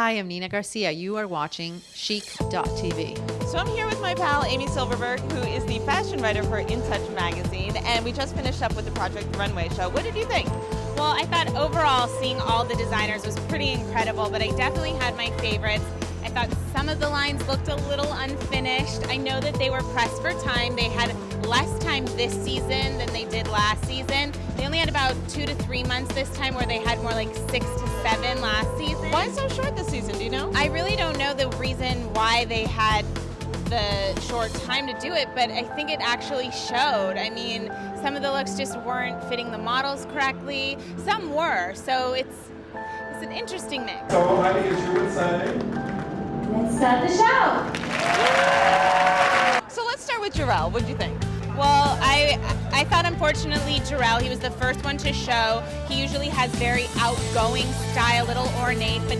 Hi, I'm Nina Garcia. You are watching CHIC.TV. So I'm here with my pal, Amy Silverberg, who is the fashion writer for In Touch magazine, and we just finished up with the Project Runway show. What did you think? Well, I thought overall seeing all the designers was pretty incredible, but I definitely had my favorites. I thought some of the lines looked a little unfinished. I know that they were pressed for time. They had less time this season than they did last season. They only had about 2 to 3 months this time, where they had more like 6 to 7 last season. Why so short this season, do you know? I really don't know the reason why they had the short time to do it, but I think it actually showed. I mean, some of the looks just weren't fitting the models correctly. Some were, so it's an interesting mix. So how do you get you excited? Let's start the show. So let's start with Jarrell. What did you think? Well, I thought, unfortunately, Jarrell, he was the first one to show. He usually has very outgoing style, little ornate, but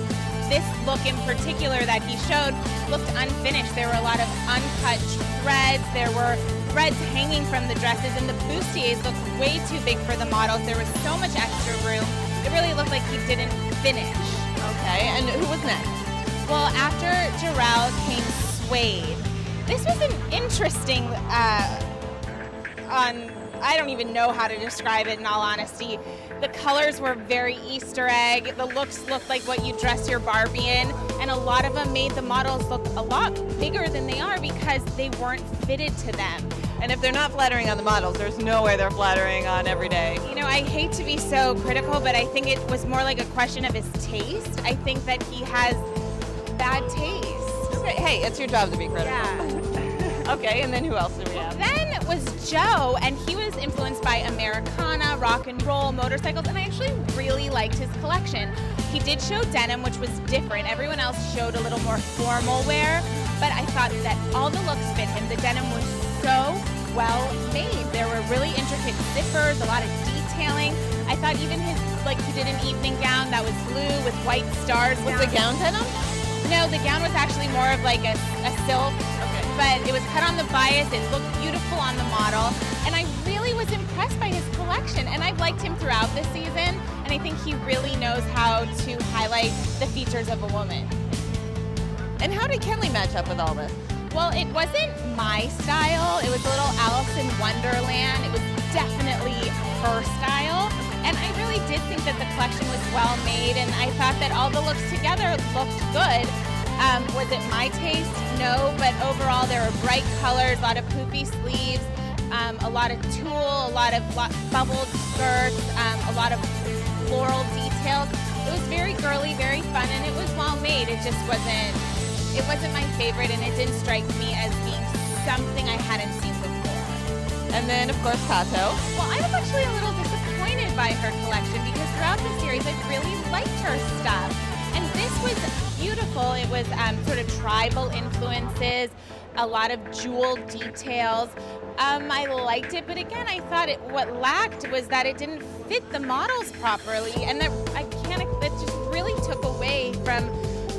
this look in particular that he showed looked unfinished. There were a lot of uncut threads. There were threads hanging from the dresses, and the bustiers looked way too big for the models. There was so much extra room. It really looked like he didn't finish. Okay, and who was next? Well, after Jarrell came Suede. This was an interesting, I don't even know how to describe it in all honesty. The colors were very Easter egg. The looks looked like what you dress your Barbie in, and a lot of them made the models look a lot bigger than they are because they weren't fitted to them. And if they're not flattering on the models, there's no way they're flattering on everyday. You know, I hate to be so critical, but I think it was more like a question of his taste. I think that he has bad taste. Okay, hey, it's your job to be critical. Yeah. Okay, and then who else did we have? Then was Joe, and he was influenced by Americana, rock and roll, motorcycles, and I actually really liked his collection. He did show denim, which was different. Everyone else showed a little more formal wear, but I thought that all the looks fit him. The denim was so well made. There were really intricate zippers, a lot of detailing. I thought even his, like, he did an evening gown that was blue with white stars. Was the gown denim? No, the gown was actually more of like a silk. Okay. But it was cut on the bias. It looked beautiful on the model, and I really was impressed by his collection. And I've liked him throughout this season, and I think he really knows how to highlight the features of a woman. And how did Kenley match up with all this? Well, it wasn't my style. It was a little Alice in Wonderland. It was definitely her style, and I really did think that the collection was well made, and I thought that all the looks together looked good. Was it my taste? No, but overall there were bright colors, a lot of poofy sleeves, a lot of tulle, a lot of bubbled skirts, a lot of floral details. It was very girly, very fun, and it was well made. It just wasn't my favorite, and it didn't strike me as being something I hadn't seen before. And then, of course, Kato. Well, I was actually a little disappointed by her collection because throughout the series I really liked her stuff. And this was beautiful. It was sort of tribal influences, a lot of jeweled details. I liked it, but again, I thought what lacked was that it didn't fit the models properly, and that just really took away from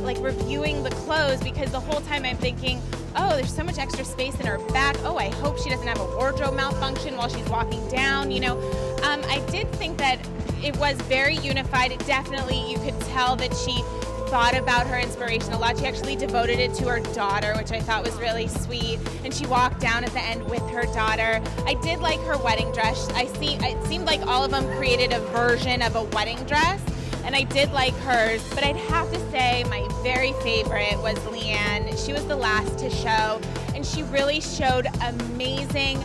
like reviewing the clothes, because the whole time I'm thinking, oh, there's so much extra space in her back. Oh, I hope she doesn't have a wardrobe malfunction while she's walking down. You know, I did think that it was very unified. It definitely, you could tell that she thought about her inspiration a lot. She actually devoted it to her daughter, which I thought was really sweet. And she walked down at the end with her daughter. I did like her wedding dress. It seemed like all of them created a version of a wedding dress, and I did like hers. But I'd have to say my very favorite was Leanne. She was the last to show, and she really showed amazing.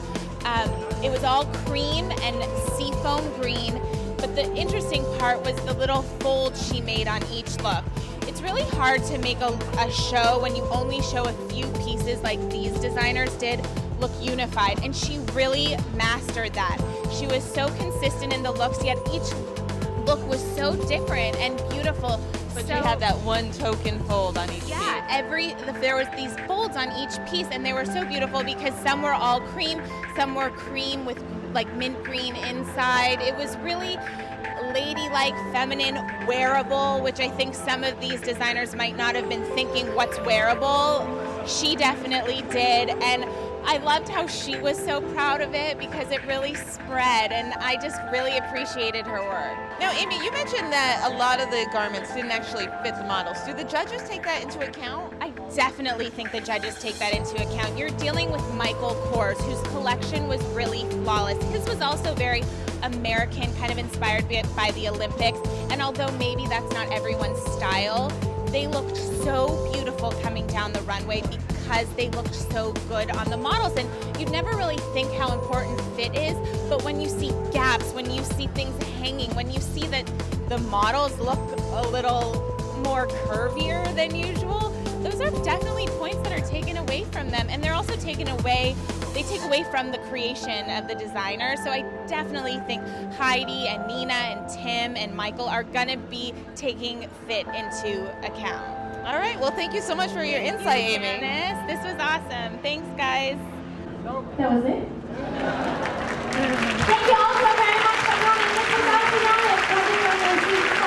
It was all cream and seafoam green, but the interesting part was the little folds she made on each look. It's really hard to make a show when you only show a few pieces like these designers did look unified, and she really mastered that. She was so consistent in the looks, yet each look was so different and beautiful. But you had that one token fold on each piece. Yeah, there was these folds on each piece, and they were so beautiful because some were all cream, some were cream with like mint green inside. It was really ladylike, feminine, wearable, which I think some of these designers might not have been thinking what's wearable. She definitely did, and I loved how she was so proud of it because it really spread, and I just really appreciated her work. Now, Amy, you mentioned that a lot of the garments didn't actually fit the models. Do the judges take that into account? I definitely think the judges take that into account. You're dealing with Michael Kors, whose collection was really flawless. His was also very American, kind of inspired by the Olympics, and although maybe that's not everyone's style, they looked so beautiful coming down the runway because they looked so good on the models. And you'd never really think how important fit is, but when you see gaps, when you see things hanging, when you see that the models look a little more curvier than usual, those are definitely points that are taken away from them. And they're also taken away, they take away from the creation of the designer. So I definitely think Heidi and Nina and Tim and Michael are gonna be taking fit into account. All right, well, thank you so much for your insight, Amy. Janice, this was awesome. Thanks, guys. That was it? Thank you all so very much for coming. This is our finalists.